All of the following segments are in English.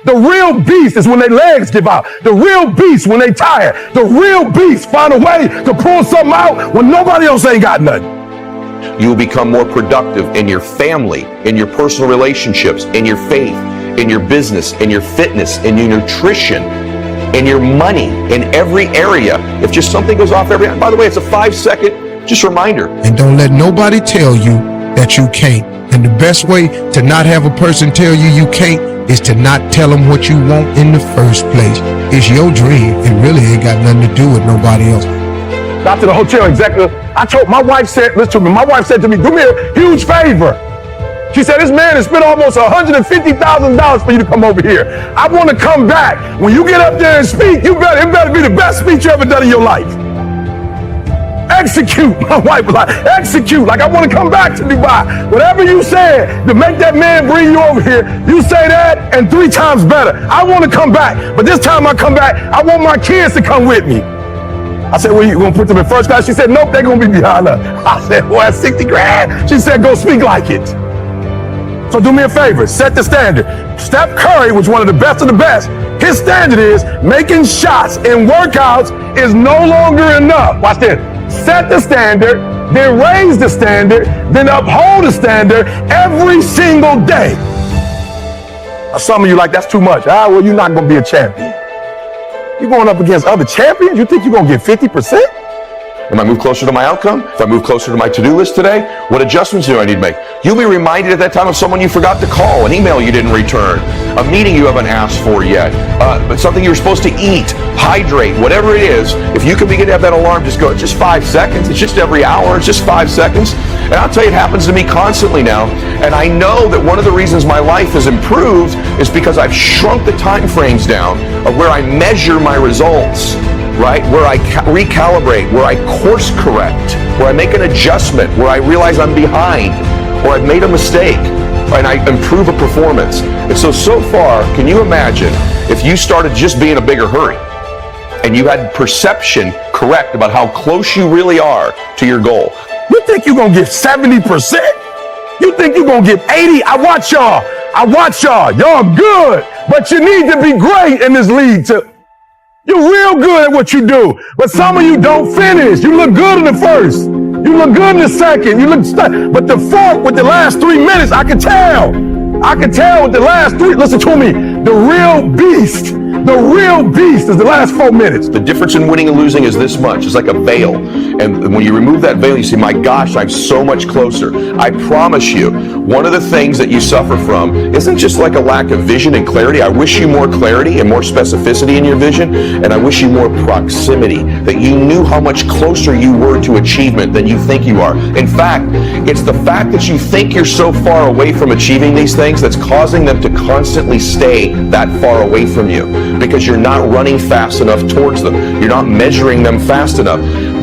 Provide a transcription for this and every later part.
The real beast is when their legs give out. The real beast when they tired. The real beast find a way to pull something out when nobody else ain't got nothing. You will become more productive in your family, in your personal relationships, in your faith, in your business, in your fitness, in your nutrition, in your money, in every area. If just something goes off every, by the way, it's a 5-second just reminder. And don't let nobody tell you that you can't. And the best way to not have a person tell you you can't is to not tell them what you want in the first place. It's your dream. It really ain't got nothing to do with nobody else. Got to the hotel executive. I told my wife said, listen to me, my wife said to me, do me a huge favor. She said, this man has spent almost $150,000 for you to come over here. I want to come back. When you get up there and speak, it better be the best speech you ever done in your life. Execute. My wife was like, execute. Like, I want to come back to Dubai. Whatever you said to make that man bring you over here, you say that and 3 times better. I want to come back. But this time I come back, I want my kids to come with me. I said, well, you going to put them in first class? She said, nope, they're going to be behind us. I said, well, that's 60 grand. She said, go speak like it. So do me a favor, set the standard. Steph Curry was one of the best of the best. His standard is making shots in workouts is no longer enough. Watch this. Set the standard, then raise the standard, then uphold the standard every single day. Now, some of you like, that's too much. Well, you're not going to be a champion. You're going up against other champions? You think you're going to get 50%? Am I move closer to my outcome? If I move closer to my to-do list today, what adjustments do I need to make? You'll be reminded at that time of someone you forgot to call, an email you didn't return, a meeting you haven't asked for yet, but something you were supposed to eat, hydrate, whatever it is. If you can begin to have that alarm just go, it's just 5 seconds, it's just every hour, it's just 5 seconds. And I'll tell you, it happens to me constantly now. And I know that one of the reasons my life has improved is because I've shrunk the time frames down of where I measure my results. Right? Where I recalibrate, where I course correct, where I make an adjustment, where I realize I'm behind, or I've made a mistake, and I improve a performance. And so far, can you imagine if you started just being a bigger hurry and you had perception correct about how close you really are to your goal? You think you're going to get 70%? You think you're going to get 80? I watch y'all. Y'all good, but you need to be great in this league too. You're real good at what you do, but some of you don't finish. You look good in the first. You look good in the second. You look stuck. But the fourth with the last 3 minutes, I can tell. With the last 3. Listen to me. The real beast is the last 4 minutes. The difference in winning and losing is this much. It's like a veil. And when you remove that veil, you say, my gosh, I'm so much closer. I promise you, one of the things that you suffer from isn't just like a lack of vision and clarity. I wish you more clarity and more specificity in your vision. And I wish you more proximity, that you knew how much closer you were to achievement than you think you are. In fact, it's the fact that you think you're so far away from achieving these things that's causing them to constantly stay that far away from you, because you're not running fast enough towards them. You're not measuring them fast enough.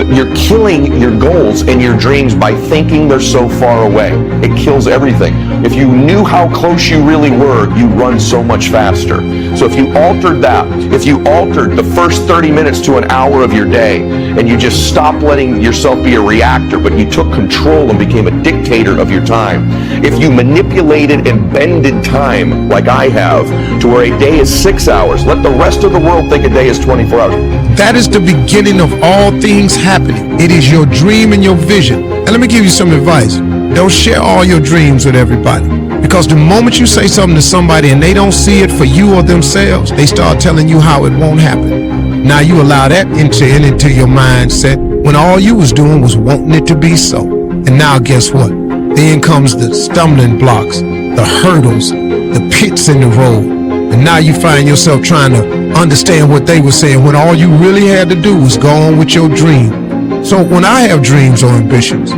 You're killing your goals and your dreams by thinking they're so far away. It kills everything. If you knew how close you really were, you run so much faster. So if you altered that, if you altered the first 30 minutes to an hour of your day, and you just stopped letting yourself be a reactor, but you took control and became a dictator of your time. If you manipulated and bended time like I have to where a day is 6 hours, let the rest of the world think a day is 24 hours. That is the beginning of all things happening. It is your dream and your vision. And let me give you some advice. Don't share all your dreams with everybody, because the moment you say something to somebody and they don't see it for you or themselves, they start telling you how it won't happen. Now you allow that into your mindset when all you was doing was wanting it to be so. And now guess what? Then comes the stumbling blocks, the hurdles, the pits in the road. And now you find yourself trying to understand what they were saying when all you really had to do was go on with your dream. So when I have dreams or ambitions,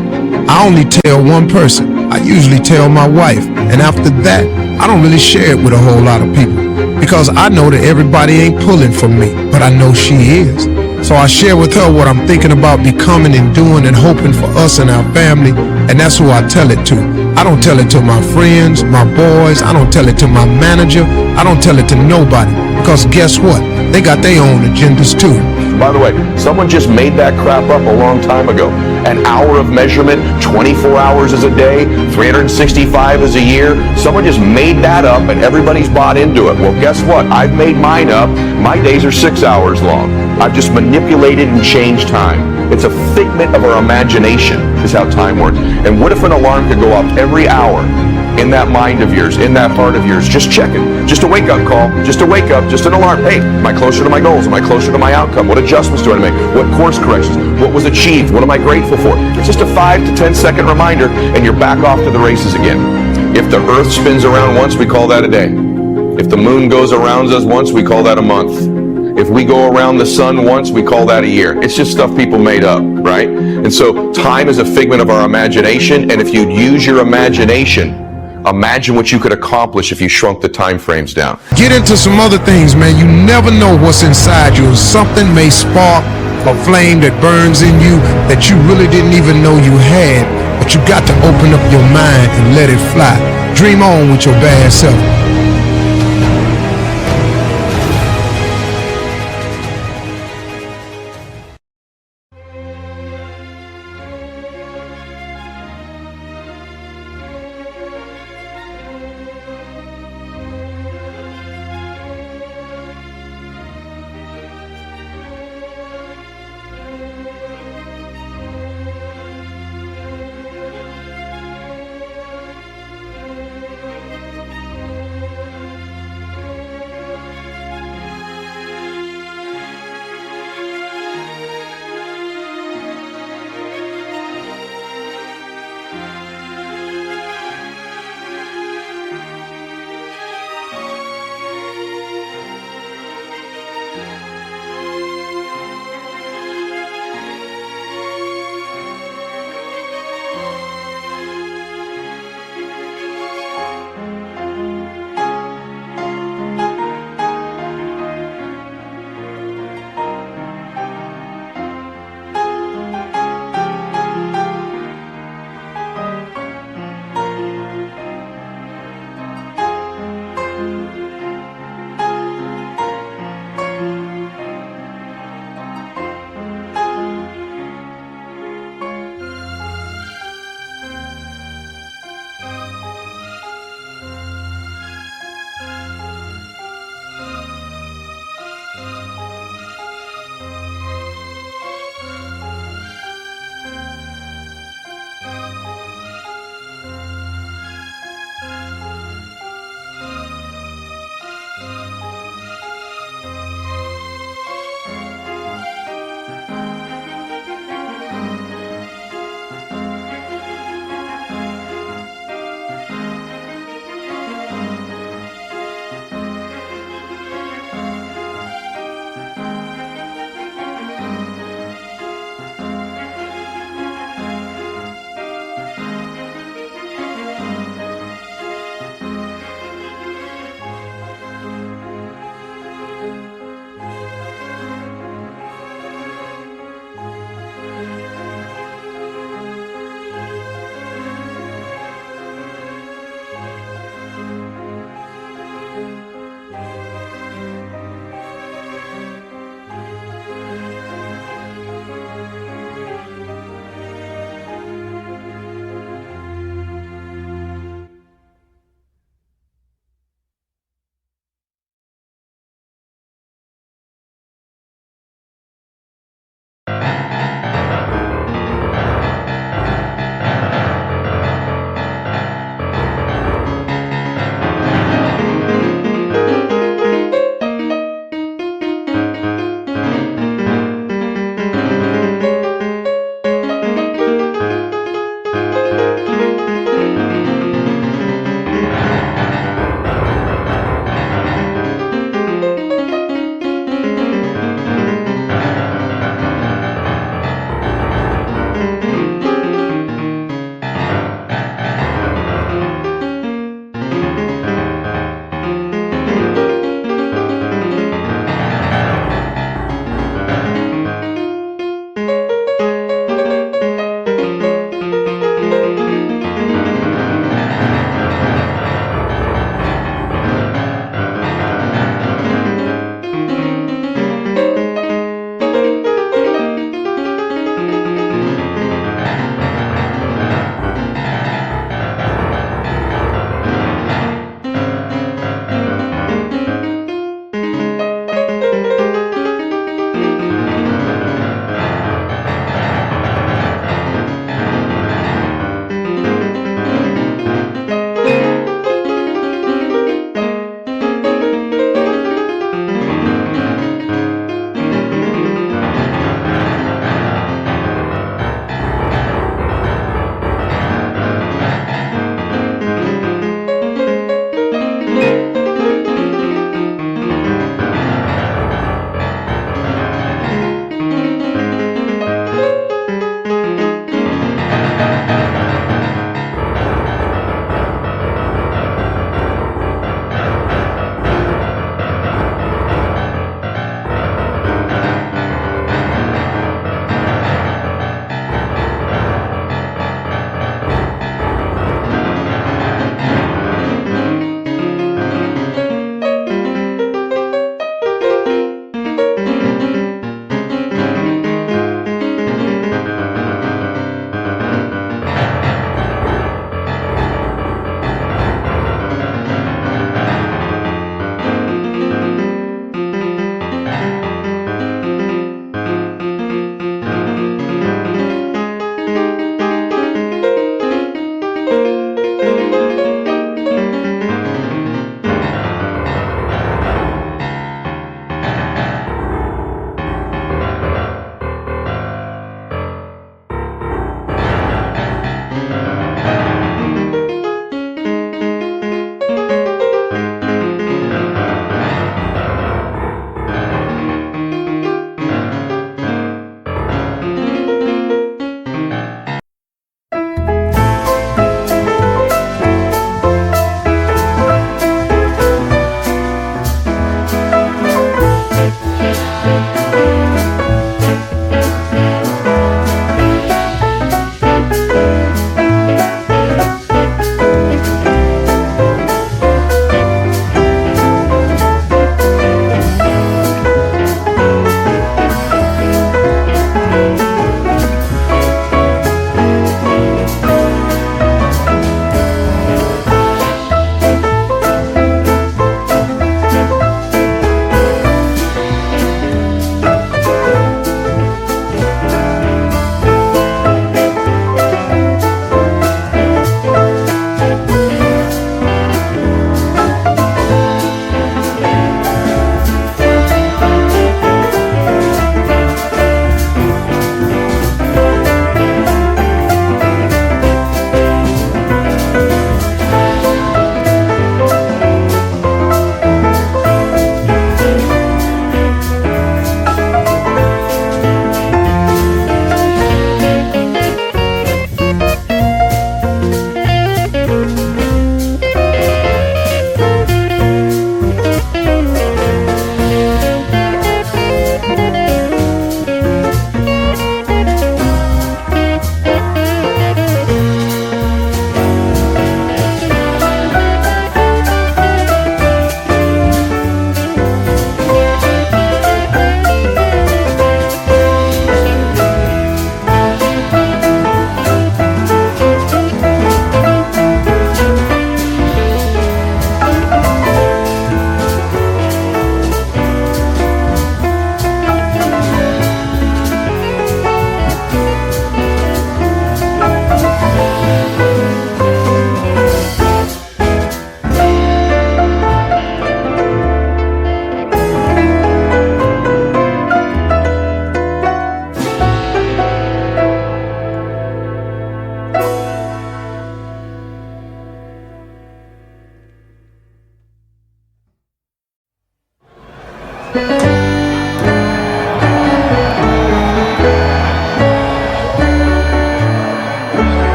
I only tell one person. I usually tell my wife. And after that, I don't really share it with a whole lot of people, because I know that everybody ain't pulling for me, but I know she is. So I share with her what I'm thinking about becoming and doing and hoping for us and our family, and that's who I tell it to. I don't tell it to my friends, my boys, I don't tell it to my manager, I don't tell it to nobody. Because guess what? They got their own agendas too. By the way, someone just made that crap up a long time ago. An hour of measurement, 24 hours is a day, 365 is a year. Someone just made that up and everybody's bought into it. Well, guess what? I've made mine up. My days are 6 hours long. I've just manipulated and changed time. It's a figment of our imagination is how time works. And what if an alarm could go off every hour in that mind of yours, in that heart of yours? Just check it. Just a wake-up call. Just a wake-up. Just an alarm. Hey, am I closer to my goals? Am I closer to my outcome? What adjustments do I make? What course corrections? What was achieved? What am I grateful for? It's just a 5 to 10 second reminder, and you're back off to the races again. If the earth spins around once, we call that a day. If the moon goes around us once, we call that a month. If we go around the sun once, we call that a year. It's just stuff people made up, right? And so time is a figment of our imagination, and if you'd use your imagination, imagine what you could accomplish if you shrunk the time frames down. Get into some other things, man. You never know what's inside you. Something may spark a flame that burns in you that you really didn't even know you had, but you got to open up your mind and let it fly. Dream on with your bad self.